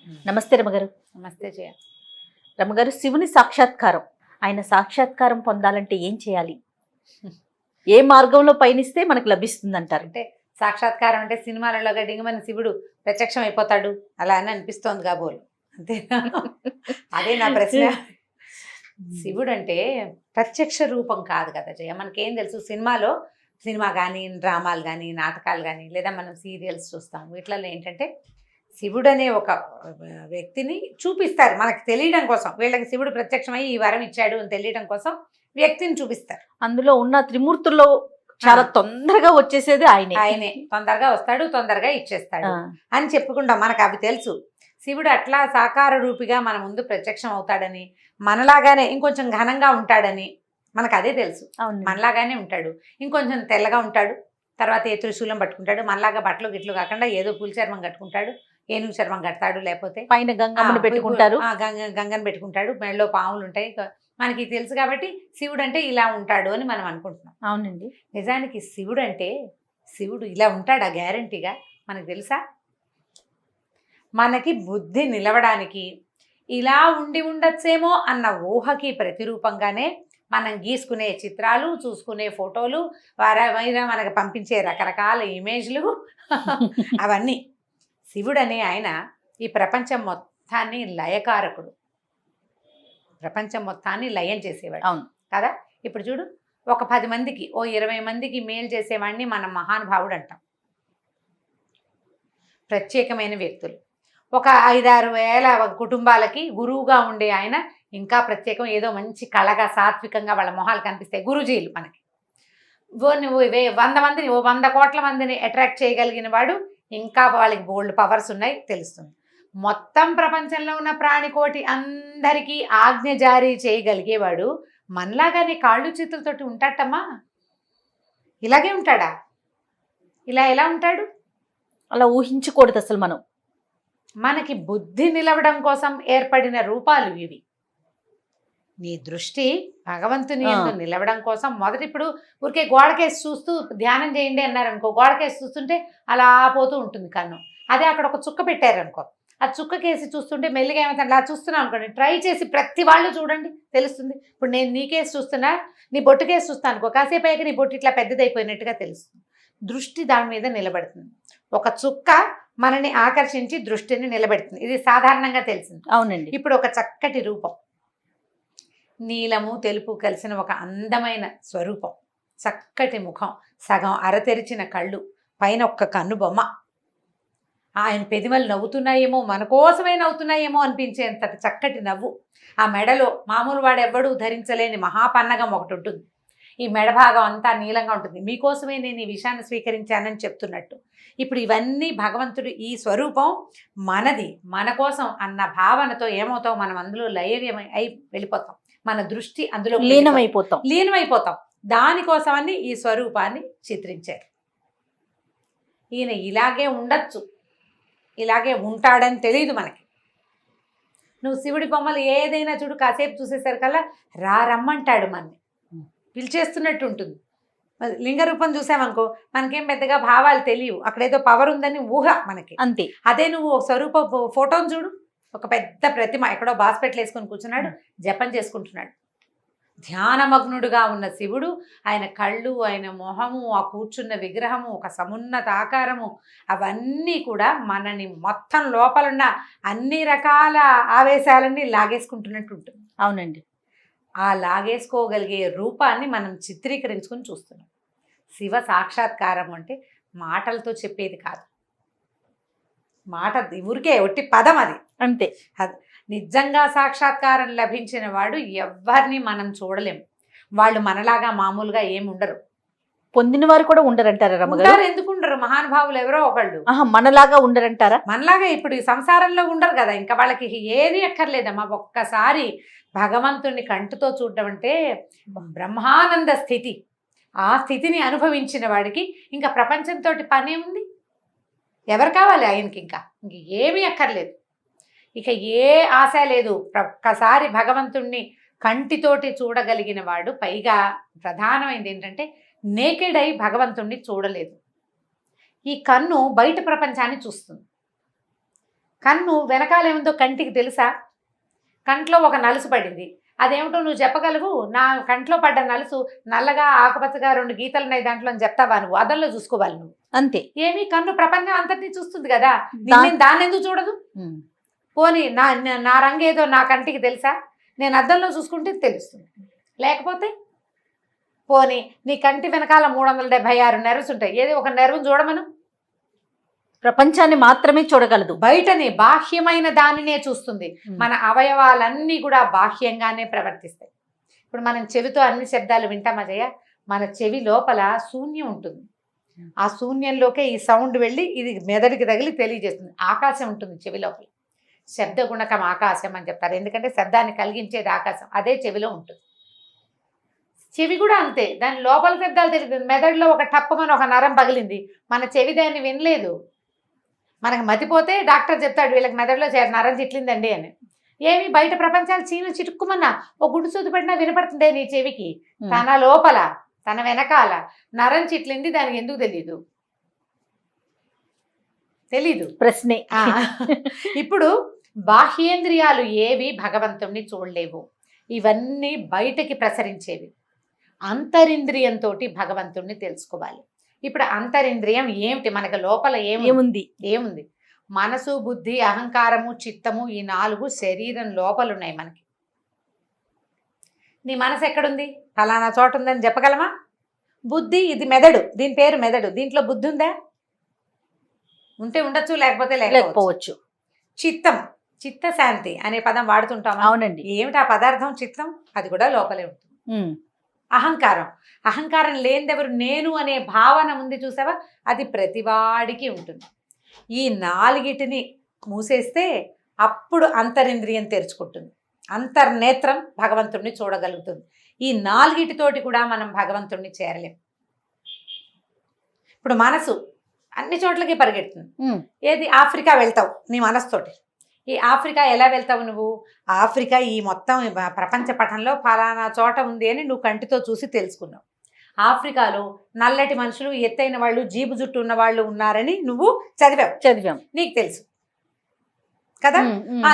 నమస్తే రమగారు. నమస్తే జయ. రమగారు, శివుని సాక్షాత్కారం, ఆయన సాక్షాత్కారం పొందాలంటే ఏం చేయాలి? ఏ మార్గంలో పయనిస్తే మనకు లభిస్తుంది అంటారు? అంటే సాక్షాత్కారం అంటే సినిమాలలో గడ్డింగమని శివుడు ప్రత్యక్షం అయిపోతాడు అలా అని అనిపిస్తోంది కాబోలు, అంతేనా? అదే నా ప్రశ్న. శివుడు అంటే ప్రత్యక్ష రూపం కాదు కదా జయ. మనకేం తెలుసు, సినిమా కానీ, డ్రామాలు కానీ, నాటకాలు కానీ, లేదా మనం సీరియల్స్ చూస్తాం. వీటిలలో ఏంటంటే శివుడు అనే ఒక వ్యక్తిని చూపిస్తారు మనకు తెలియడం కోసం. వీళ్ళకి శివుడు ప్రత్యక్షమై ఈ వరం ఇచ్చాడు అని తెలియడం కోసం వ్యక్తిని చూపిస్తారు. అందులో ఉన్న త్రిమూర్తుల్లో చాలా తొందరగా వచ్చేసేది ఆయనే. తొందరగా వస్తాడు, తొందరగా ఇచ్చేస్తాడు అని చెప్పుకుంటాం. మనకు అవి తెలుసు. శివుడు అట్లా సాకార రూపిగా మన ముందు ప్రత్యక్షం అవుతాడని, మనలాగానే ఇంకొంచెం ఘనంగా ఉంటాడని మనకు అదే తెలుసు. మనలాగానే ఉంటాడు, ఇంకొంచెం తెల్లగా ఉంటాడు, తర్వాత ఏ త్రిశూలం పట్టుకుంటాడు, మనలాగా బట్టలు గిట్లు కాకుండా ఏదో పులి చర్మం కట్టుకుంటాడు, ఏనుగు చర్మం కడతాడు, లేకపోతే పైన గంగమ్మని పెట్టుకుంటారు, గంగను పెట్టుకుంటాడు, మెడలో పాములు ఉంటాయి. మనకి తెలుసు కాబట్టి శివుడు అంటే ఇలా ఉంటాడు అని మనం అనుకుంటున్నాం. అవునండి. నిజానికి శివుడు ఇలా ఉంటాడా గ్యారంటీగా మనకు తెలుసా? మనకి బుద్ధి నిలవడానికి ఇలా ఉండి ఉండొచ్చేమో అన్న ఊహకి ప్రతిరూపంగానే మనం గీసుకునే చిత్రాలు, చూసుకునే ఫోటోలు, వారైనా మనకు పంపించే రకరకాల ఇమేజ్లు అవన్నీ. శివుడనే ఆయన ఈ ప్రపంచం మొత్తాన్ని లయకారకుడు, ప్రపంచం మొత్తాన్ని లయం చేసేవాడు. అవును కదా. ఇప్పుడు చూడు, ఒక 10 మందికి 20 మందికి మేలు చేసేవాడిని మనం మహానుభావుడు అంటాం. ప్రత్యేకమైన వ్యక్తులు. ఒక 5-6 వేల కుటుంబాలకి గురువుగా ఉండే ఆయన ఇంకా ప్రత్యేకం. ఏదో మంచి కళగా సాత్వికంగా వాళ్ళ మొహాలు కనిపిస్తాయి గురూజీలు మనకి. 100 మందిని 100 కోట్ల మందిని అట్రాక్ట్ చేయగలిగిన వాడు. ఇంకా వాళ్ళకి బోల్డ్ పవర్స్ ఉన్నాయి తెలుస్తుంది. మొత్తం ప్రపంచంలో ఉన్న ప్రాణికోటి అందరికీ ఆజ్ఞ జారీ చేయగలిగేవాడు మనలాగానే కాళ్ళు చేతులతోటి ఉంటాడమ్మా. ఇలాగే ఉంటాడా? ఇలా ఎలా ఉంటాడు? అలా ఊహించకూడదు అసలు. మనకి బుద్ధి నిలవడం కోసం ఏర్పడిన రూపాలు ఇవి. నీ దృష్టి భగవంతుని యందు నిలవడం కోసం మొదటి ఇప్పుడు ఊరికే గోడకేసి చూస్తూ ధ్యానం చేయండి అన్నారనుకో, గోడకేసి చూస్తుంటే అలా పోతూ ఉంటుంది కన్ను. అదే అక్కడ ఒక చుక్క పెట్టారనుకో, ఆ చుక్కకేసి చూస్తుంటే మెల్లిగా ఏమైతే అలా చూస్తున్నాం అనుకోండి. ట్రై చేసి ప్రతి వాళ్ళు చూడండి, తెలుస్తుంది. ఇప్పుడు నేను నీకేసి చూస్తున్నా, నీ బొట్టుకేసి చూస్తాను అనుకో, కాసేపు అయ్యాక నీ బొట్టు ఇట్లా పెద్దదైపోయినట్టుగా తెలుస్తుంది. దృష్టి దాని మీద నిలబడుతుంది. ఒక చుక్క మనని ఆకర్షించి దృష్టిని నిలబెడుతుంది. ఇది సాధారణంగా తెలిసింది. అవునండి. ఇప్పుడు ఒక చక్కటి రూపం, నీలము తెలుపు కలిసిన ఒక అందమైన స్వరూపం, చక్కటి ముఖం, సగం అరతెరిచిన కళ్ళు, పైన ఒక్క కన్ను బొమ్మ, ఆయన పెదిమలు నవ్వుతున్నాయేమో, మన కోసమే నవ్వుతున్నాయేమో అనిపించేంత చక్కటి నవ్వు. ఆ మెడలో మామూలు వాడెవ్వడూ ధరించలేని మహాపన్నగం ఒకటి ఉంటుంది. ఈ మెడ భాగం అంతా నీలంగా ఉంటుంది. మీకోసమే నేను ఈ విషయాన్ని స్వీకరించానని చెప్తున్నట్టు. ఇప్పుడు ఇవన్నీ భగవంతుడు ఈ స్వరూపం మనది, మన కోసం అన్న భావనతో ఏమవుతాం, మనం అందులో లయమై అయి వెళ్ళిపోతాం. మన దృష్టి అందులో లీనమైపోతాం. దానికోసమని ఈ స్వరూపాన్ని చిత్రించారు. ఈయన ఇలాగే ఉండొచ్చు, ఇలాగే ఉంటాడని తెలియదు మనకి. నువ్వు శివుడి బొమ్మలు ఏదైనా చూడు, కాసేపు చూసేసరికల్లా రమ్మంటాడు, మనని పిలిచేస్తున్నట్టు ఉంటుంది. లింగ రూపం చూసామనుకో, మనకేం పెద్దగా భావాలు తెలియవు, అక్కడేదో పవర్ ఉందని ఊహ మనకి అంతే. అదే నువ్వు స్వరూప ఫోటోను చూడు, ఒక పెద్ద ప్రతిమ ఎక్కడో బాస్పెట్లు వేసుకొని కూర్చున్నాడు, జపం చేసుకుంటున్నాడు. ధ్యానమగ్నుడుగా ఉన్న శివుడు, ఆయన కళ్ళు, ఆయన మొహము, ఆ కూర్చున్న విగ్రహము, ఒక సమున్నత ఆకారము, అవన్నీ కూడా మనని మొత్తం లోపలున్న అన్ని రకాల ఆవేశాలన్నీ లాగేసుకుంటున్నట్టు ఉంటుంది. అవునండి. ఆ లాగేసుకోగలిగే రూపాన్ని మనం చిత్రీకరించుకొని చూస్తున్నాం. శివ సాక్షాత్కారం అంటే మాటలతో చెప్పేది కాదు. మాట ఊరికే ఒట్టి పదం అది అంతే. నిజంగా సాక్షాత్కారం లభించిన వాడు ఎవరిని మనం చూడలేము. వాళ్ళు మనలాగా మామూలుగా ఏమి ఉండరు. పొందిన వారు కూడా ఉండరంటారా రమ్మగారు? ఎందుకు ఉండరు? మహానుభావులు ఎవరో ఒకళ్ళు మనలాగా ఉండరంటారా? మనలాగా ఇప్పుడు ఈ సంసారంలో ఉండరు కదా, ఇంకా వాళ్ళకి ఏది అక్కర్లేదమ్మా. ఒక్కసారి భగవంతుడిని కంటితో చూడడం అంటే బ్రహ్మానంద స్థితి. ఆ స్థితిని అనుభవించిన వాడికి ఇంకా ప్రపంచంతో పనే ఉంది. ఎవరు కావాలి ఆయనకి? ఇంకా ఏమీ అక్కర్లేదు, ఇక ఏ ఆశ లేదు. ఒక్కసారి భగవంతుణ్ణి కంటితోటి చూడగలిగిన వాడు, పైగా ప్రధానమైనది ఏంటంటే నేకెడ్ అయి భగవంతుణ్ణి చూడలేదు. ఈ కన్ను బయట ప్రపంచాన్ని చూస్తుంది, కన్ను వెనకాలేముందో కంటికి తెలుసా? కంట్లో ఒక నలుసు పడింది, అదేమిటో నువ్వు చెప్పగలవు? నా కంట్లో పడ్డ నలుసు నల్లగా ఆకుపచ్చగా 2 గీతలు ఉన్నాయి దాంట్లో అని చెప్తావా? నువ్వు అద్దంలో చూసుకోవాలి నువ్వు. అంతే. ఏమి కన్ను ప్రపంచం అంతటినీ చూస్తుంది కదా, దా- దాన్ని ఎందుకు చూడదు? ఉమ్. పోనీ నా రంగు ఏదో నా కంటికి తెలుసా? నేను అద్దంలో చూసుకుంటే తెలుస్తుంది. లేకపోతే పోనీ నీ కంటి వెనకాల 376 నెర్వ్స్ ఉంటాయి, ఏది ఒక నెర్వ్ని చూడమను. ప్రపంచాన్ని మాత్రమే చూడగలదు. బయటని బాహ్యమైన దానినే చూస్తుంది. మన అవయవాలన్నీ కూడా బాహ్యంగానే ప్రవర్తిస్తాయి. ఇప్పుడు మనం చెవితో అన్ని శబ్దాలు వింటామా జయ? మన చెవి లోపల శూన్యం ఉంటుంది. ఆ శూన్యంలోకే ఈ సౌండ్ వెళ్ళి ఇది మెదడుకి తగిలి తెలియజేస్తుంది. ఆకాశం ఉంటుంది చెవి లోపల. శబ్ద గుణకం ఆకాశం అని చెప్తారు, ఎందుకంటే శబ్దాన్ని కలిగించేది ఆకాశం, అదే చెవిలో ఉంటుంది. చెవి కూడా అంతే, దాని లోపల శబ్దాలు తెలియదు. మెదడులో ఒక టప్పమని ఒక నరం పగిలింది, మన చెవి దాన్ని వినలేదు. మనకు మతిపోతే డాక్టర్ చెప్తాడు వీళ్ళకి మెదడులో నరం చిట్లిందండి అని. ఏమి బయట ప్రపంచాలు చిటుక్కుమన్నా ఓ గుడ్డు సూది పడినా వినపడుతుందే నీ చెవికి. తన లోపల తన వెనకాల నరం చిట్లింది, దానికి ఎందుకు తెలీదు. ప్రశ్నే. ఇప్పుడు బాహ్యేంద్రియాలు ఏవి భగవంతుణ్ణి చూడలేవు, ఇవన్నీ బయటకి ప్రసరించేవి. అంతరింద్రియంతో భగవంతుణ్ణి తెలుసుకోవాలి. ఇప్పుడు అంతరింద్రియం ఏమిటి? మనకు లోపల ఏముంది? మనసు, బుద్ధి, అహంకారము, చిత్తము, ఈ 4 శరీరం లోపల ఉన్నాయి మనకి. నీ మనసు ఎక్కడుంది? ఫలానా చోట ఉందని చెప్పగలమా? బుద్ధి, ఇది మెదడు, దీని పేరు మెదడు, దీంట్లో బుద్ధి ఉందా? ఉంటే ఉండొచ్చు, లేకపోతే లేకపోవచ్చు. చిత్తం, చిత్తశాంతి అనే పదం వాడుతుంటామా? అవునండి. ఏమిటి ఆ పదార్థం? చిత్తం, అది కూడా లోపలే ఉంటుంది. అహంకారం లేనిదెవరు? నేను అనే భావన ఉంది చూసావా, అది ప్రతివాడికి ఉంటుంది. ఈ 4టిని మూసేస్తే అప్పుడు అంతరింద్రియం తెరుచుకుంటుంది, అంతర్నేత్రం భగవంతుణ్ణి చూడగలుగుతుంది. ఈ 4టితోటి కూడా మనం భగవంతుణ్ణి చేరలేం. ఇప్పుడు మనసు అన్ని చోట్లకి పరిగెడుతుంది. ఏది? ఆఫ్రికా వెళ్తావు నీ మనసుతోటి. ఈ ఆఫ్రికా ఎలా వెళ్తావు నువ్వు? ఆఫ్రికా ఈ మొత్తం ప్రపంచ పటంలో ఫలానా చోట ఉంది అని నువ్వు కంటితో చూసి తెలుసుకున్నావు. ఆఫ్రికాలో నల్లటి మనుషులు, ఎత్తైన వాళ్ళు, జీబు జుట్టు ఉన్న వాళ్ళు ఉన్నారని నువ్వు చదివాం, నీకు తెలుసు కదా.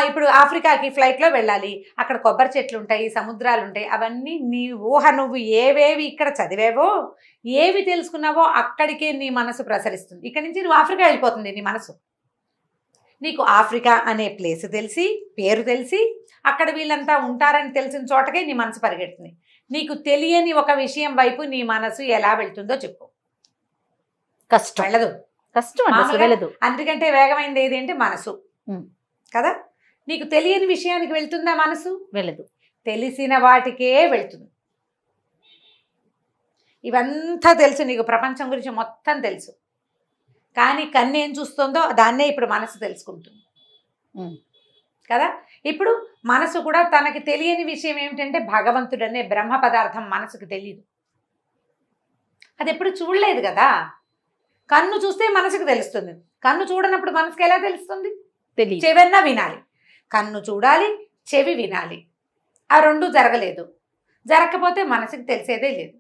ఇప్పుడు ఆఫ్రికాకి ఫ్లైట్లో వెళ్ళాలి, అక్కడ కొబ్బరి చెట్లు ఉంటాయి, సముద్రాలు ఉంటాయి, అవన్నీ నీ ఊహ. నువ్వు ఏవేవి ఇక్కడ చదివావో, ఏవి తెలుసుకున్నావో అక్కడికే నీ మనసు ప్రసరిస్తుంది. ఇక్కడి నుంచి నువ్వు ఆఫ్రికా వెళ్ళిపోతుంది నీ మనసు. నీకు ఆఫ్రికా అనే ప్లేస్ తెలిసి, పేరు తెలిసి, అక్కడ వీళ్ళంతా ఉంటారని తెలిసిన చోటకే నీ మనసు పరిగెడుతుంది. నీకు తెలియని ఒక విషయం వైపు నీ మనసు ఎలా వెళ్తుందో చెప్పు. కష్టం. వెళ్ళదు. అందుకంటే వేగమైనది ఏది అంటే మనసు కదా. నీకు తెలియని విషయానికి వెళ్తుందా మనసు? వెళ్ళదు. తెలిసిన వాటికే వెళ్తుంది. ఇవంతా తెలుసు నీకు, ప్రపంచం గురించి మొత్తం తెలుసు, కానీ కన్ను ఏం చూస్తుందో దాన్నే ఇప్పుడు మనసు తెలుసుకుంటుంది కదా. ఇప్పుడు మనసు కూడా తనకి తెలియని విషయం ఏమిటంటే భగవంతుడు అనే బ్రహ్మ పదార్థం మనసుకు తెలియదు. అది ఎప్పుడు చూడలేదు కదా. కన్ను చూస్తే మనసుకు తెలుస్తుంది, కన్ను చూడనప్పుడు మనసుకు ఎలా తెలుస్తుంది? చెవన్నా వినాలి. కన్ను చూడాలి, చెవి వినాలి, ఆ 2 జరగలేదు. జరగకపోతే మనసుకు తెలిసేదే లేదు.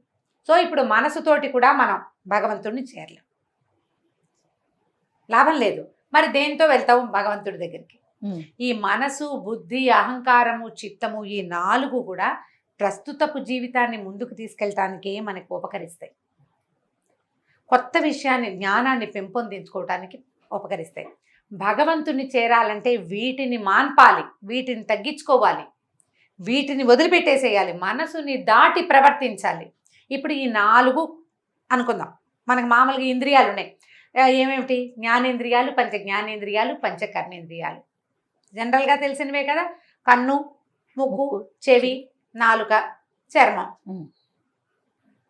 సో ఇప్పుడు మనసుతోటి కూడా మనం భగవంతుడిని చేరలేం, లాభం లేదు. మరి దేంతో వెళ్తావు భగవంతుడి దగ్గరికి? ఈ మనసు, బుద్ధి, అహంకారము, చిత్తము, ఈ 4 కూడా ప్రస్తుతపు జీవితాన్ని ముందుకు తీసుకెళ్ళటానికే మనకు ఉపకరిస్తాయి. కొత్త విషయాన్ని, జ్ఞానాన్ని పెంపొందించుకోవటానికి ఉపకరిస్తాయి. భగవంతుని చేరాలంటే వీటిని మాన్పాలి, వీటిని తగ్గించుకోవాలి, వీటిని వదిలిపెట్టేసేయాలి, మనసుని దాటి ప్రవర్తించాలి. ఇప్పుడు ఈ 4 అనుకుందాం. మనకు మామూలుగా ఇంద్రియాలు ఉన్నాయి. ఏమేమిటి? జ్ఞానేంద్రియాలు, పంచ జ్ఞానేంద్రియాలు, పంచ కర్మేంద్రియాలు, జనరల్గా తెలిసినవే కదా. కన్ను, ముక్కు, చెవి, నాలుక, చర్మం.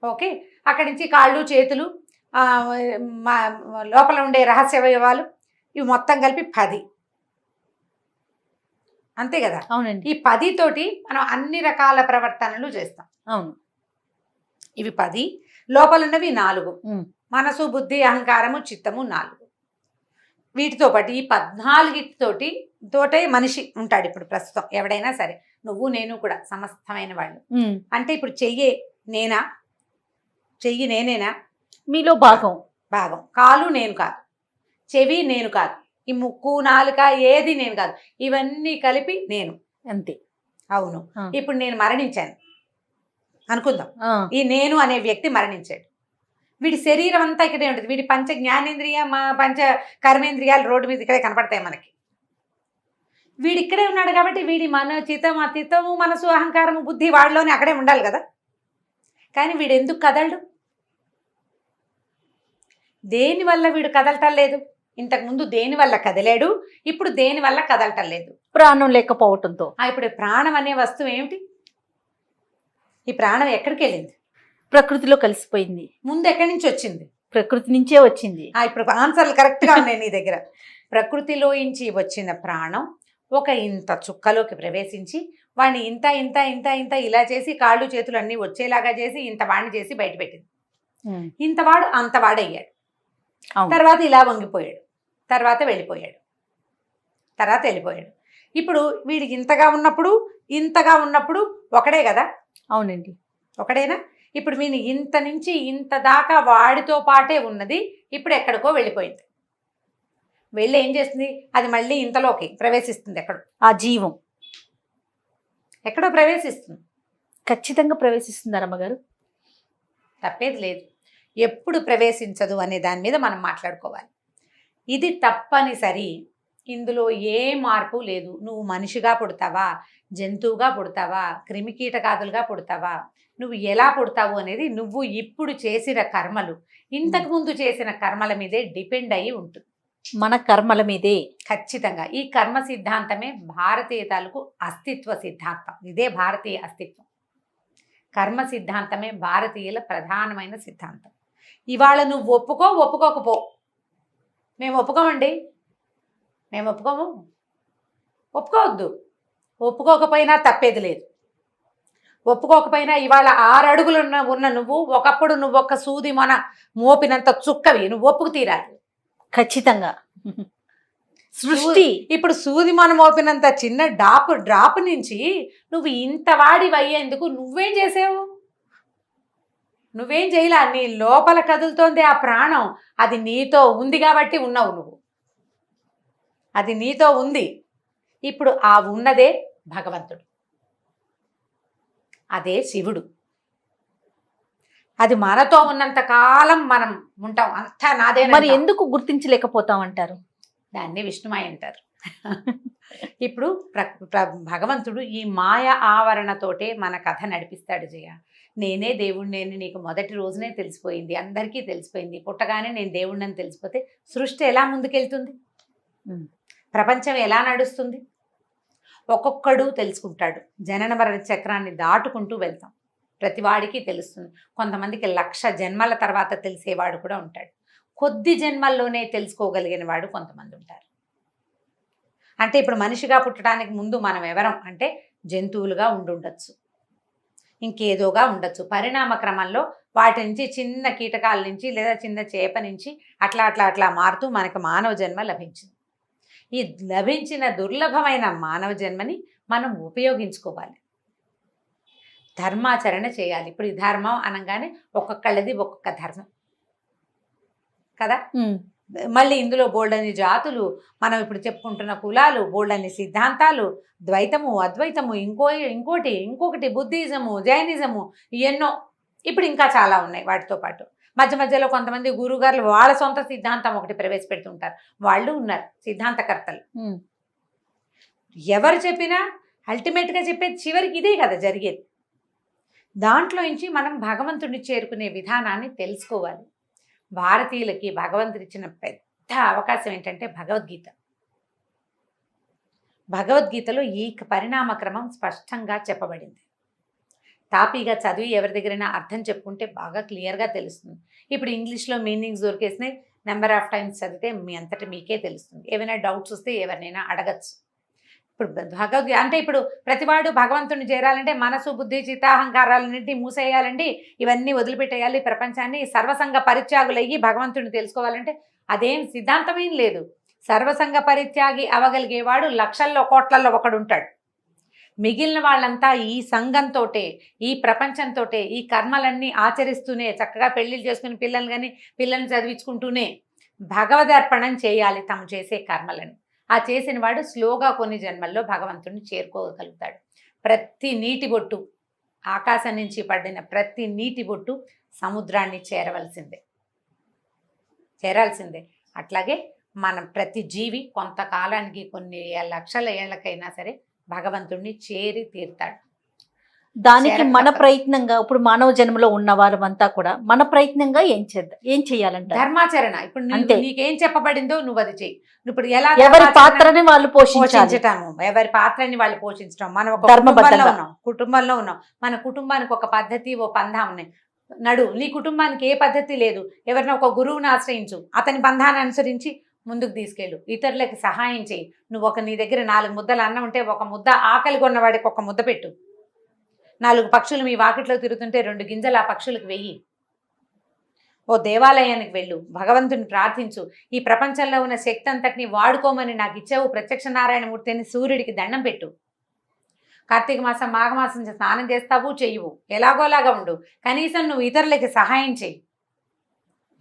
ఓకే. అక్కడి నుంచి కాళ్ళు, చేతులు, లోపల ఉండే రహస్యవయవాలు, ఇవి మొత్తం కలిపి 10. అంతే కదా. అవునండి. ఈ 10 తోటి మనం అన్ని రకాల ప్రవర్తనలు చేస్తాం. అవును. ఇవి 10, లోపల ఉన్నవి 4. మనసు, బుద్ధి, అహంకారము, చిత్తము 4. వీటితో పాటు ఈ 14 తోటే మనిషి ఉంటాడు ఇప్పుడు ప్రస్తుతం. ఎవడైనా సరే, నువ్వు నేను కూడా సమస్తమైన వాళ్ళు. అంటే ఇప్పుడు చెయ్యి నేనేనా? మీలో భాగం. కాలు నేను కాదు, చెవి నేను కాదు, ఈ ముక్కు నాలుక ఏది నేను కాదు, ఇవన్నీ కలిపి నేను. అంతే. అవును. ఆ. ఇప్పుడు నేను మరణించాను అనుకుందాం. ఆ, ఈ నేను అనే వ్యక్తి మరణించాడు. వీడి శరీరం అంతా ఇక్కడే ఉంటుంది. వీడి పంచ జ్ఞానేంద్రియ పంచ కర్మేంద్రియాలు రోడ్డు మీద ఇక్కడే కనపడతాయి మనకి. వీడు ఇక్కడే ఉన్నాడు కాబట్టి వీడి చిత్తము అతీతము మనసు అహంకారము బుద్ధి వాడిలోనే అక్కడే ఉండాలి కదా. కానీ వీడు ఎందుకు కదలడు? దేనివల్ల వీడు కదలటం లేదు? ఇంతకుముందు దేనివల్ల కదిలాడు, ఇప్పుడు దేనివల్ల కదలటం లేదు? ప్రాణం లేకపోవటంతో. ఇప్పుడు ప్రాణం అనే వస్తువు ఏమిటి? ఈ ప్రాణం ఎక్కడికి వెళ్ళింది? ప్రకృతిలో కలిసిపోయింది. ముందు ఎక్కడి నుంచి వచ్చింది? ప్రకృతి నుంచే వచ్చింది. ఇప్పుడు ఆన్సర్లు కరెక్ట్గా ఉన్నాయి నీ దగ్గర. ప్రకృతిలోంచి వచ్చిన ప్రాణం ఒక ఇంత చుక్కలోకి ప్రవేశించి వాడిని ఇంత ఇంత ఇంత ఇంత ఇలా చేసి కాళ్ళు చేతులు అన్నీ వచ్చేలాగా చేసి ఇంత వాడిని చేసి బయట పెట్టింది. ఇంతవాడు అంతవాడయ్యాడు. తర్వాత ఇలా వంగిపోయాడు, తర్వాత వెళ్ళిపోయాడు, తర్వాత వెళ్ళిపోయాడు. ఇప్పుడు వీడికి ఇంతగా ఉన్నప్పుడు ఒకడే కదా. అవునండి, ఒకడేనా? ఇప్పుడు వీడిని ఇంత నుంచి ఇంత దాకా వాడితో పాటే ఉన్నది, ఇప్పుడు ఎక్కడికో వెళ్ళిపోయింది. వెళ్ళి ఏం చేస్తుంది? అది మళ్ళీ ఇంతలోకి ప్రవేశిస్తుంది. ఆ జీవం ఎక్కడో ప్రవేశిస్తుంది. ఖచ్చితంగా ప్రవేశిస్తుంది రమ్మగారు. తప్పేది లేదు. ఎప్పుడు ప్రవేశించదు అనే దాని మీద మనం మాట్లాడుకోవాలి. ఇది తప్పనిసరి. ఇందులో ఏ మార్పు లేదు. నువ్వు మనిషిగా పుడతావా, జంతువుగా పుడతావా, క్రిమికీటకాదులుగా పుడతావా, నువ్వు ఎలా పుడతావు అనేది నువ్వు ఇప్పుడు చేసిన కర్మలు, ఇంతకుముందు చేసిన కర్మల మీదే డిపెండ్ అయ్యి ఉంటుంది. మన కర్మల మీదే. ఖచ్చితంగా. ఈ కర్మ సిద్ధాంతమే భారతీయ తాలూకు అస్తిత్వ సిద్ధాంతం. ఇదే భారతీయ అస్తిత్వం. కర్మ సిద్ధాంతమే భారతీయుల ప్రధానమైన సిద్ధాంతం. ఇవాళ నువ్వు ఒప్పుకోకపో. మేము ఒప్పుకోమండి, మేము ఒప్పుకోము. ఒప్పుకోవద్దు. ఒప్పుకోకపోయినా తప్పేది లేదు. ఒప్పుకోకపోయినా ఇవాళ 6 అడుగులు ఉన్న నువ్వు ఒకప్పుడు నువ్వు ఒక సూది మన మోపినంత చుక్కవి, నువ్వు ఒప్పుకు తీరాలి. ఖచ్చితంగా. సృష్టి ఇప్పుడు సూది మన మోపినంత చిన్న డ్రాప్ నుంచి నువ్వు ఇంత వాడి అయ్యేందుకు నువ్వేం చేసావు? నువ్వేం చేయలా. నీ లోపల కదులుతోంది ఆ ప్రాణం. అది నీతో ఉంది కాబట్టి ఉన్నావు నువ్వు. అది నీతో ఉంది. ఇప్పుడు ఆ ఉన్నదే భగవంతుడు, అదే శివుడు. అది మనతో ఉన్నంత కాలం మనం ఉంటాం. అంతా నాదే. మరి ఎందుకు గుర్తించలేకపోతాం అంటారు? దాన్ని విష్ణుమాయ అంటారు. ఇప్పుడు భగవంతుడు ఈ మాయ ఆవరణతోటే మన కథ నడిపిస్తాడు. జయ, నేనే దేవుడిని నీకు మొదటి రోజునే తెలిసిపోయింది, అందరికీ తెలిసిపోయింది. పుట్టగానే నేను దేవుడిని తెలిసిపోతే సృష్టి ఎలా ముందుకెళ్తుంది? ప్రపంచం ఎలా నడుస్తుంది? ఒక్కొక్కడు తెలుసుకుంటాడు. జనన మరణ చక్రాన్ని దాటుకుంటూ వెళ్తాం. ప్రతివాడికి తెలుస్తుంది. కొంతమందికి 1,00,000 జన్మల తర్వాత తెలిసేవాడు కూడా ఉంటాడు. కొద్ది జన్మల్లోనే తెలుసుకోగలిగిన వాడు కొంతమంది ఉంటారు. అంటే ఇప్పుడు మనిషిగా పుట్టడానికి ముందు మనం ఎవరం అంటే జంతువులుగా ఉండుండొచ్చు, ఇంకేదోగా ఉండొచ్చు. పరిణామ క్రమంలో వాటి నుంచి చిన్న కీటకాల నుంచి లేదా చిన్న చేప నుంచి అట్లా అట్లా అట్లా మారుతూ మనకు మానవ జన్మ లభించింది. ఈ లభించిన దుర్లభమైన మానవ జన్మని మనం ఉపయోగించుకోవాలి, ధర్మాచరణ చేయాలి. ఇప్పుడు ఈ ధర్మం అనగానే ఒక్కొక్కళ్ళది ఒక్కొక్క ధర్మం కదా. మళ్ళీ ఇందులో బోల్డని జాతులు, మనం ఇప్పుడు చెప్పుకుంటున్న కులాలు, బోల్డని సిద్ధాంతాలు, ద్వైతము అద్వైతము, ఇంకొకటి బుద్ధిజము, జైనిజము, ఎన్నో ఇప్పుడు ఇంకా చాలా ఉన్నాయి. వాటితో పాటు మధ్య మధ్యలో కొంతమంది గురుగారులు వాళ్ళ సొంత సిద్ధాంతం ఒకటి ప్రవేశపెడుతుంటారు. వాళ్ళు ఉన్నారు సిద్ధాంతకర్తలు. ఎవరు చెప్పినా అల్టిమేట్గా చెప్పేది చివరికి ఇదే కదా జరిగేది. దాంట్లో నుంచి మనం భగవంతుడిని చేరుకునే విధానాన్ని తెలుసుకోవాలి. భారతీయులకి భగవంతుడు ఇచ్చిన పెద్ద అవకాశం ఏంటంటే భగవద్గీత. భగవద్గీతలో ఈ పరిణామ క్రమం స్పష్టంగా చెప్పబడింది. తాపీగా చదివి ఎవరి దగ్గరైనా అర్థం చెప్పుకుంటే బాగా క్లియర్గా తెలుస్తుంది. ఇప్పుడు ఇంగ్లీష్లో మీనింగ్స్ దొరికేసినాయి, నెంబర్ ఆఫ్ టైమ్స్ చదివితే మీ అంతటా మీకే తెలుస్తుంది. ఏమైనా డౌట్స్ వస్తే ఎవరినైనా అడగచ్చు. ఇప్పుడు భగవద్గీత అంటే ఇప్పుడు ప్రతివాడు భగవంతుని చేరాలంటే మనసు బుద్ధి చిత్తాహంకారాలన్నింటినీ మూసేయాలండి, ఇవన్నీ వదిలిపెట్టేయాలి, ప్రపంచాన్ని సర్వసంగ పరిత్యాగులయ్యి భగవంతుని తెలుసుకోవాలంటే అదేం సిద్ధాంతమేం లేదు. సర్వసంగ పరిత్యాగి అవగలిగేవాడు లక్షల్లో కోట్లల్లో ఒకడు ఉంటాడు. మిగిలిన వాళ్ళంతా ఈ సంఘంతో ఈ ప్రపంచంతో ఈ కర్మలన్నీ ఆచరిస్తూనే చక్కగా పెళ్లిళ్ళు చేసుకుని పిల్లల్ని చదివించుకుంటూనే భగవదర్పణం చేయాలి తమ చేసే కర్మలను. ఆ చేసిన వాడు స్లోగా కొన్ని జన్మల్లో భగవంతుడిని చేరుకోగలుగుతాడు. ప్రతి నీటి బొట్టు, ఆకాశం నుంచి పడిన ప్రతి నీటి బొట్టు సముద్రాన్ని చేరాల్సిందే. అట్లాగే మనం ప్రతి జీవి కొంతకాలానికి కొన్ని లక్షల ఏళ్ళకైనా సరే భగవంతుడిని చేరి తీరుతాడు. దానికి మన ప్రయత్నంగా ఇప్పుడు మానవ జన్మలో ఉన్న వారమంతా కూడా మన ప్రయత్నంగా ఏం చేయాలంట? ధర్మాచరణ. ఇప్పుడు అంతే. నీకేం చెప్పబడిందో నువ్వు అది చెయ్యి. ఇప్పుడు ఎలా ఎవరి పాత్రని వాళ్ళు పోషించాలి. ఎవరి పాత్రని వాళ్ళు పోషించడం. మనం ఒక కుటుంబంలో ఉన్నాం. మన కుటుంబానికి ఒక పద్ధతి, ఓ పందా ఉన్నాయి. నీ కుటుంబానికి ఏ పద్ధతి లేదు, ఎవరిన ఒక గురువుని ఆశ్రయించు, అతని బంధాన్ని అనుసరించి ముందుకు తీసుకెళ్ళు, ఇతరులకి సహాయం చేయి. నువ్వు నీ దగ్గర 4 ముద్దలు అన్నం ఉంటే ఒక ముద్ద ఆకలి కొన్నవాడికి ఒక ముద్ద పెట్టు. 4 పక్షులు మీ వాకిట్లో తిరుగుతుంటే 2 గింజలు ఆ పక్షులకు వెయ్యి. ఓ దేవాలయానికి వెళ్ళు, భగవంతుని ప్రార్థించు. ఈ ప్రపంచంలో ఉన్న శక్తి అంతటిని వాడుకోమని నాకు ఇచ్చావు ప్రత్యక్ష నారాయణమూర్తి అని సూర్యుడికి దండం పెట్టు. కార్తీక మాసం, మాఘమాసం స్నానం చేస్తావు, చెయ్యవు, ఎలాగోలాగా ఉండు. కనీసం నువ్వు ఇతరులకి సహాయం చెయ్యి.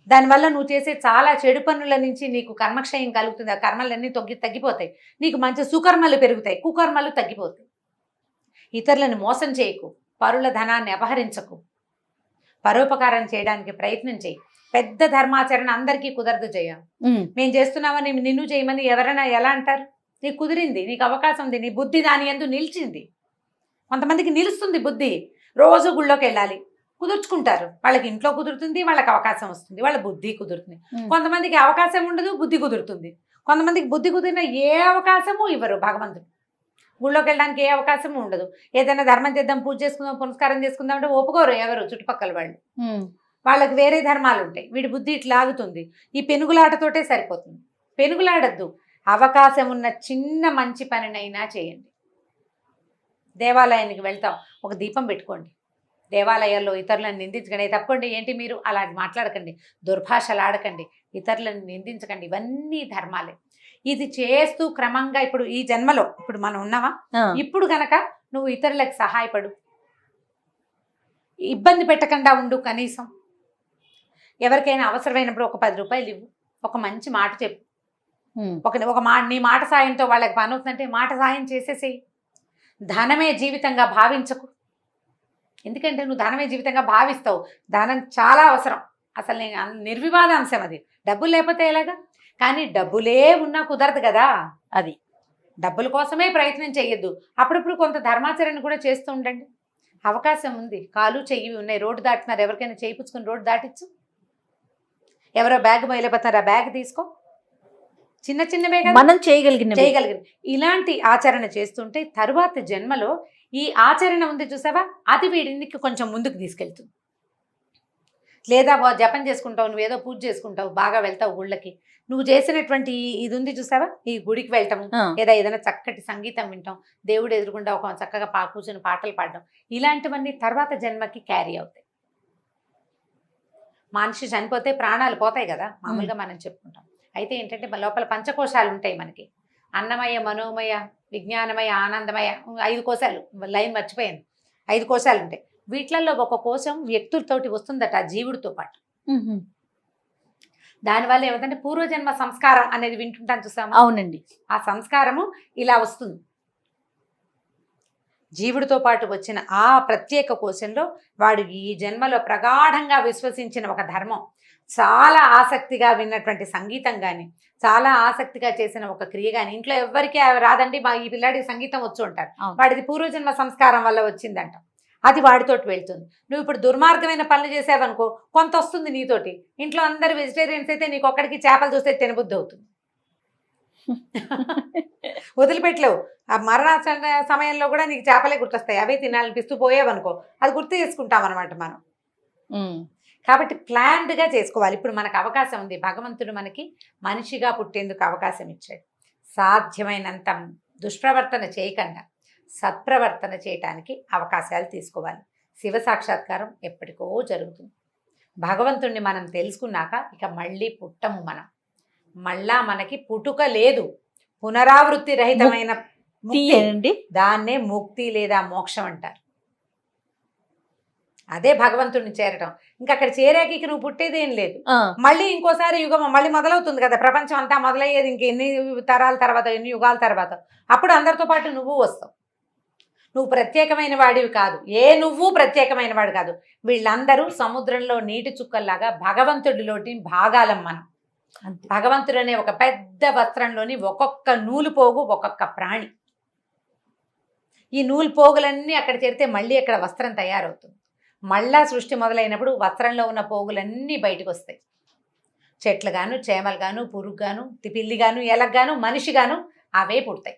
దానివల్ల నువ్వు చేసే చాలా చెడు పనుల నుంచి నీకు కర్మక్షయం కలుగుతుంది. ఆ కర్మలన్నీ తగ్గిపోతాయి. నీకు మంచి సుకర్మలు పెరుగుతాయి, కుకర్మలు తగ్గిపోతాయి. ఇతరులను మోసం చేయకు, పరుల ధనాన్ని అపహరించకు, పరోపకారం చేయడానికి ప్రయత్నం చేయి. పెద్ద ధర్మాచరణ అందరికీ కుదరదు జయ. మేము చేస్తున్నామని నిన్ను చేయమని ఎవరైనా ఎలా అంటారు? నీకు కుదిరింది, నీకు అవకాశం ఉంది, నీ బుద్ధి దాని యందు నిలిచింది. కొంతమందికి నిలుస్తుంది బుద్ధి, రోజు గుళ్ళోకి వెళ్ళాలి, కుదుర్చుకుంటారు. వాళ్ళకి ఇంట్లో కుదురుతుంది, వాళ్ళకి అవకాశం వస్తుంది, వాళ్ళ బుద్ధి కుదురుతుంది. కొంతమందికి అవకాశం ఉండదు, బుద్ధి కుదురుతుంది. కొంతమందికి బుద్ధి కుదిరిన ఏ అవకాశము ఇవ్వరు భగవంతుడు. గుళ్ళోకి వెళ్ళడానికి ఏ అవకాశము ఉండదు. ఏదైనా ధర్మం చేద్దాం, పూజ చేసుకుందాం, పునస్కారం చేసుకుందాం అంటే ఒప్పుకోరు ఎవరు, చుట్టుపక్కల వాళ్ళు. వాళ్ళకి వేరే ధర్మాలు ఉంటాయి. వీడి బుద్ధి ఇట్లా ఆగుతుంది. ఈ పెనుగులాటతోటే సరిపోతుంది. పెనుగులాడద్దు. అవకాశం ఉన్న చిన్న మంచి పనినైనా చేయండి. దేవాలయానికి వెళ్తాం, ఒక దీపం పెట్టుకోండి. దేవాలయాల్లో ఇతరులను నిందించకండి. తప్పకుండా ఏంటి మీరు అలా మాట్లాడకండి, దుర్భాషలు ఆడకండి, ఇతరులను నిందించకండి. ఇవన్నీ ధర్మాలే. ఇది చేస్తూ క్రమంగా ఇప్పుడు ఈ జన్మలో ఇప్పుడు మనం ఉన్నావా, ఇప్పుడు గనక నువ్వు ఇతరులకు సహాయపడు, ఇబ్బంది పెట్టకుండా ఉండు. కనీసం ఎవరికైనా అవసరమైనప్పుడు ఒక 10 రూపాయలు ఇవ్వు, ఒక మంచి మాట చెప్పు. నీ మాట సాయంతో వాళ్ళకి పని అవుతుందంటే మాట సాయం చేసేసేయి. ధనమే జీవితంగా భావించకు. ఎందుకంటే నువ్వు ధనమే జీవితంగా భావిస్తావు. ధనం చాలా అవసరం, అసలు నిర్వివాద అంశం అది. డబ్బులు లేకపోతే ఎలాగా? కానీ డబ్బులే ఉన్నా కుదరదు కదా. అది డబ్బుల కోసమే ప్రయత్నం చేయొద్దు. అప్పుడప్పుడు కొంత ధర్మాచరణ కూడా చేస్తూ ఉండండి. అవకాశం ఉంది, కాలు చెయ్యి ఉన్నాయి, రోడ్డు దాటుతున్నారు, ఎవరికైనా చేయించుకుని రోడ్డు దాటించు. ఎవరో బ్యాగ్ మైలపోతున్నారు, ఆ బ్యాగ్ తీసుకో. చిన్న చిన్నవే కదా మనం చేయగలిగిన. ఇలాంటి ఆచరణ చేస్తుంటే తరువాత జన్మలో ఈ ఆచరణ ఉంది చూసావా, అది వీడికి కొంచెం ముందుకు తీసుకెళ్తుంది. లేదా జపం చేసుకుంటావు, నువ్వు ఏదో పూజ చేసుకుంటావు, బాగా వెళ్తావు గుళ్ళకి, నువ్వు చేసినటువంటి ఇది ఉంది చూసావా, ఈ గుడికి వెళ్ళటం, లేదా ఏదైనా చక్కటి సంగీతం వింటాం, దేవుడు ఎదురుకుండా ఒక చక్కగా కూర్చొని పాటలు పాడడం, ఇలాంటివన్నీ తర్వాత జన్మకి క్యారీ అవుతాయి. మనిషి చనిపోతే ప్రాణాలు పోతాయి కదా, మామూలుగా మనం చెప్పుకుంటాం. అయితే ఏంటంటే లోపల పంచకోశాలు ఉంటాయి మనకి, అన్నమయ, మనోమయ, విజ్ఞానమయ, ఆనందమయ, 5 కోశాలు. లైన్ మర్చిపోయాను. 5 కోశాలు ఉంటాయి. వీటిలలో ఒక కోశం వ్యక్తులతోటి వస్తుందట, ఆ జీవుడితో పాటు. దానివల్ల ఏమిటంటే పూర్వజన్మ సంస్కారం అనేది వింటుంటాను చూసాము. అవునండి, ఆ సంస్కారము ఇలా వస్తుంది. జీవుడితో పాటు వచ్చిన ఆ ప్రత్యేక కోశంలో వాడు ఈ జన్మలో ప్రగాఢంగా విశ్వసించిన ఒక ధర్మం, చాలా ఆసక్తిగా విన్నటువంటి సంగీతం కానీ, చాలా ఆసక్తిగా చేసిన ఒక క్రియ కానీ, ఇంట్లో ఎవరికి రాదండి, ఈ పిల్లాడికి సంగీతం వచ్చు అంటారు. వాడిది పూర్వజన్మ సంస్కారం వల్ల వచ్చిందంట. అది వాడితోటి వెళ్తుంది. నువ్వు ఇప్పుడు దుర్మార్గమైన పనులు చేసావనుకో, కొంత వస్తుంది నీతోటి. ఇంట్లో అందరు వెజిటేరియన్స్ అయితే నీకు ఒక్కడికి చేపలు చూస్తే తినబుద్ధి అవుతుంది. వదిలిపెట్టలేవు. ఆ మరణ సమయంలో కూడా నీకు చేపలే గుర్తొస్తాయి, అవే తినాలనిపిస్తూ పోయావనుకో, అది గుర్తు చేసుకుంటాం అనమాట మనం. కాబట్టి ప్లాన్డ్గా చేసుకోవాలి. ఇప్పుడు మనకు అవకాశం ఉంది, భగవంతుడు మనకి మనిషిగా పుట్టేందుకు అవకాశం ఇచ్చాడు. సాధ్యమైనంత దుష్ప్రవర్తన చేయకుండా సత్ప్రవర్తన చేయటానికి అవకాశాలు తీసుకోవాలి. శివ సాక్షాత్కారం ఎప్పటికో జరుగుతుంది. భగవంతుణ్ణి మనం తెలుసుకున్నాక ఇక మళ్ళీ పుట్టము మనం. మళ్ళా మనకి పుట్టుక లేదు, పునరావృత్తి రహితమైన ముక్తి, దాన్నే ముక్తి లేదా మోక్షం అంటారు. అదే భగవంతుడిని చేరటం. ఇంకా అక్కడ చేరాక ఇక నువ్వు పుట్టేదేం లేదు. ఆ, మళ్ళీ ఇంకోసారి యుగం మళ్ళీ మొదలవుతుంది కదా, ప్రపంచం అంతా మొదలయ్యేది ఇంకెన్ని తరాల తర్వాత, ఎన్ని యుగాల తర్వాత. అప్పుడు అందరితో పాటు నువ్వు వస్తావు. నువ్వు ప్రత్యేకమైన వాడివి కాదు, నువ్వు ప్రత్యేకమైన వాడు కాదు. వీళ్ళందరూ సముద్రంలో నీటి చుక్కల్లాగా భగవంతుడిలోని భాగాలం మనం. అంతే. భగవంతుడు అనే ఒక పెద్ద వస్త్రంలోని ఒక్కొక్క నూలు పోగు ఒక్కొక్క ప్రాణి. ఈ నూలు పోగులన్నీ అక్కడ చేరితే మళ్ళీ అక్కడ వస్త్రం తయారవుతుంది. మళ్ళా సృష్టి మొదలైనప్పుడు వస్త్రంలో ఉన్న పోగులన్నీ బయటకు వస్తాయి. చెట్లు గాను, చేమలు గాను, పురుగు గాను, పిల్లి గాను, ఎలగ్గాను, మనిషి గాను అవే పుడతాయి.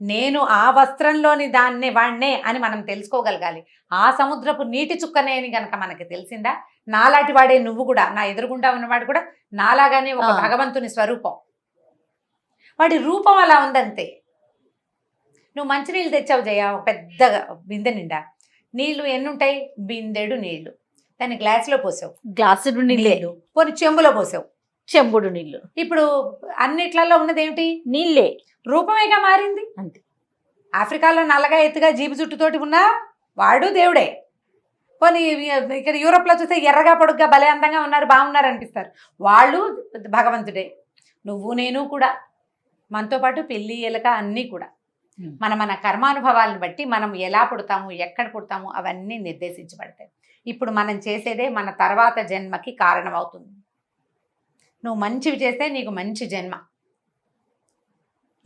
నేను ఆ వస్త్రంలోని దాన్నే వాణ్ణే అని మనం తెలుసుకోగలగాలి. ఆ సముద్రపు నీటి చుక్కనే అని గనక మనకి తెలిసిందా, నాలాంటి వాడే నువ్వు కూడా, నా ఎదురుగుండా ఉన్నవాడు కూడా నాలాగానే ఒక భగవంతుని స్వరూపం. వాడి రూపం అలా ఉందంతే. నువ్వు మంచినీళ్ళు తెచ్చావు జయ, ఒక పెద్ద బిందె నిండా. నీళ్లు ఎన్ని ఉంటాయి? బిందెడు నీళ్లు. దాన్ని గ్లాసులో పోసావు, గ్లాసుడు నీళ్ళే. నీళ్లు కొన్ని చెంబులో పోసావు, చెంబుడు నీళ్లు. ఇప్పుడు అన్నిట్లలో ఉన్నది ఏమిటి? నీళ్ళే. రూపమేగా మారింది. అంతే. ఆఫ్రికాలో నల్లగా ఎత్తుగా జీబు జుట్టుతోటి ఉన్నా వాడు దేవుడే. పోనీ ఇక్కడ యూరోప్లో చూస్తే ఎర్రగా పొడుగ్గా భలే అందంగా ఉన్నారు, బాగున్నారు అనిపిస్తారు, వాళ్ళు భగవంతుడే. నువ్వు నేను కూడా, మనతో పాటు పిల్లి ఎలక అన్నీ కూడా మన కర్మానుభవాలను బట్టి మనం ఎలా పుడతాము, ఎక్కడ పుడతాము అవన్నీ నిర్దేశించబడతాయి. ఇప్పుడు మనం చేసేదే మన తర్వాత జన్మకి కారణం అవుతుంది. నువ్వు మంచివి చేస్తే నీకు మంచి జన్మ,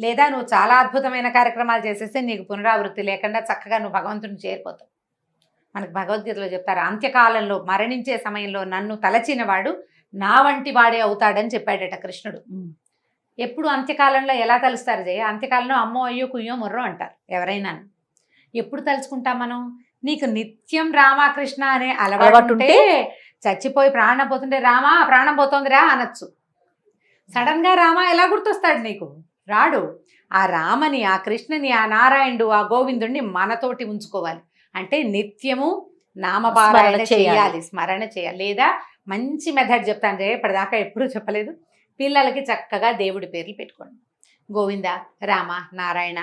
లేదా నువ్వు చాలా అద్భుతమైన కార్యక్రమాలు చేసేస్తే నీకు పునరావృత్తి లేకుండా చక్కగా నువ్వు భగవంతుని చేరిపోతావు. మనకు భగవద్గీతలో చెప్తారు, అంత్యకాలంలో మరణించే సమయంలో నన్ను తలచిన వాడు నా వంటి వాడే అవుతాడని చెప్పాడట కృష్ణుడు. ఎప్పుడు అంత్యకాలంలో ఎలా తలుస్తారు జయ? అంత్యకాలంలో అమ్మో అయ్యో కుయ్యో మొర్రో అంటారు ఎవరైనా. ఎప్పుడు తలుచుకుంటాం మనం? నీకు నిత్యం రామకృష్ణ అనే అలవాటు ఉంటే, చచ్చిపోయి ప్రాణం పోతుంటే రామా ప్రాణం పోతోందిరా అనొచ్చు. సడన్ గా రామ ఎలా గుర్తొస్తాడు నీకు? రాడు. ఆ రామని, ఆ కృష్ణని, ఆ నారాయణుడు, ఆ గోవిందుడిని మనతోటి ఉంచుకోవాలి అంటే నిత్యము నామపారాయణ చేయాలి, స్మరణ చేయాలి. లేదా మంచి మెథడ్ చెప్తాను జయ, ఇప్పటిదాకా ఎప్పుడూ చెప్పలేదు. పిల్లలకి చక్కగా దేవుడి పేర్లు పెట్టుకోండి. గోవింద, రామ, నారాయణ,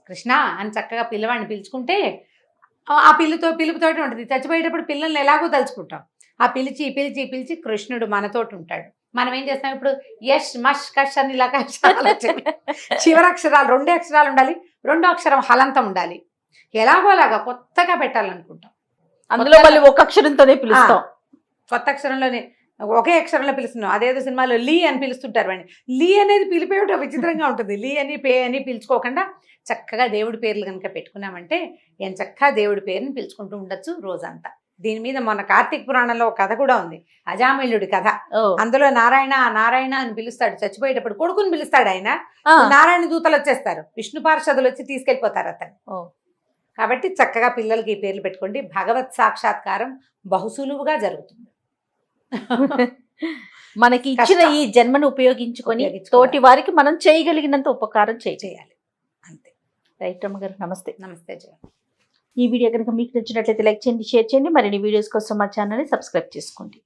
కృష్ణ అని చక్కగా పిల్లవాడిని పిలుచుకుంటే ఆ పిలుపుతోటి ఉంటుంది. చచ్చిపోయేటప్పుడు పిల్లల్ని ఎలాగో తలుచుకుంటాం. ఆ పిలిచి పిలిచి పిలిచి కృష్ణుడు మనతోటి ఉంటాడు. మనం ఏం చేస్తాం ఇప్పుడు? యష్ మష్ కష్ అని ఇలాగ చివరక్షరాలు 2 అక్షరాలు ఉండాలి, 2వ అక్షరం హలంతం ఉండాలి. ఎలాగోలాగా కొత్తగా పెట్టాలనుకుంటాం. అందులో మళ్ళీ ఒక అక్షరంతోనే పిలుస్తాం. కొత్త అక్షరంలోనే ఒకే అక్షరంలో పిలుస్తున్నాం. అదేదో సినిమాలో లీ అని పిలుస్తుంటారు వాడిని. లీ అనేది పిలిపేయటం విచిత్రంగా ఉంటుంది. లీ అని పే అని పిలుచుకోకుండా చక్కగా దేవుడి పేర్లు కనుక పెట్టుకున్నామంటే ఏం చక్కగా దేవుడి పేరుని పిలుచుకుంటూ ఉండొచ్చు రోజంతా. దీని మీద మొన్న కార్తీక పురాణంలో ఒక కథ కూడా ఉంది, అజామిళుడి కథ. అందులో నారాయణ నారాయణ అని పిలుస్తాడు. చచ్చిపోయేటప్పుడు కొడుకుని పిలుస్తాడు ఆయన. నారాయణ దూతలు వచ్చేస్తారు, విష్ణు పార్షదులు వచ్చి తీసుకెళ్ళిపోతారు అతను. కాబట్టి చక్కగా పిల్లలకి ఈ పేర్లు పెట్టుకోండి. భగవత్ సాక్షాత్కారం బహుసులువుగా జరుగుతుంది. మనకి ఇచ్చిన ఈ జన్మను ఉపయోగించుకొని తోటి వారికి మనం చేయగలిగినంత ఉపకారం చేయాలి. అంతే. రైట్ రమ్మగారు, నమస్తే. నమస్తే జయ. ఈ వీడియో కనుక మీకు నచ్చినట్లయితే లైక్ చేయండి, షేర్ చేయండి. మరిన్ని వీడియోస్ కోసం మా ఛానల్ని సబ్స్క్రైబ్ చేసుకోండి.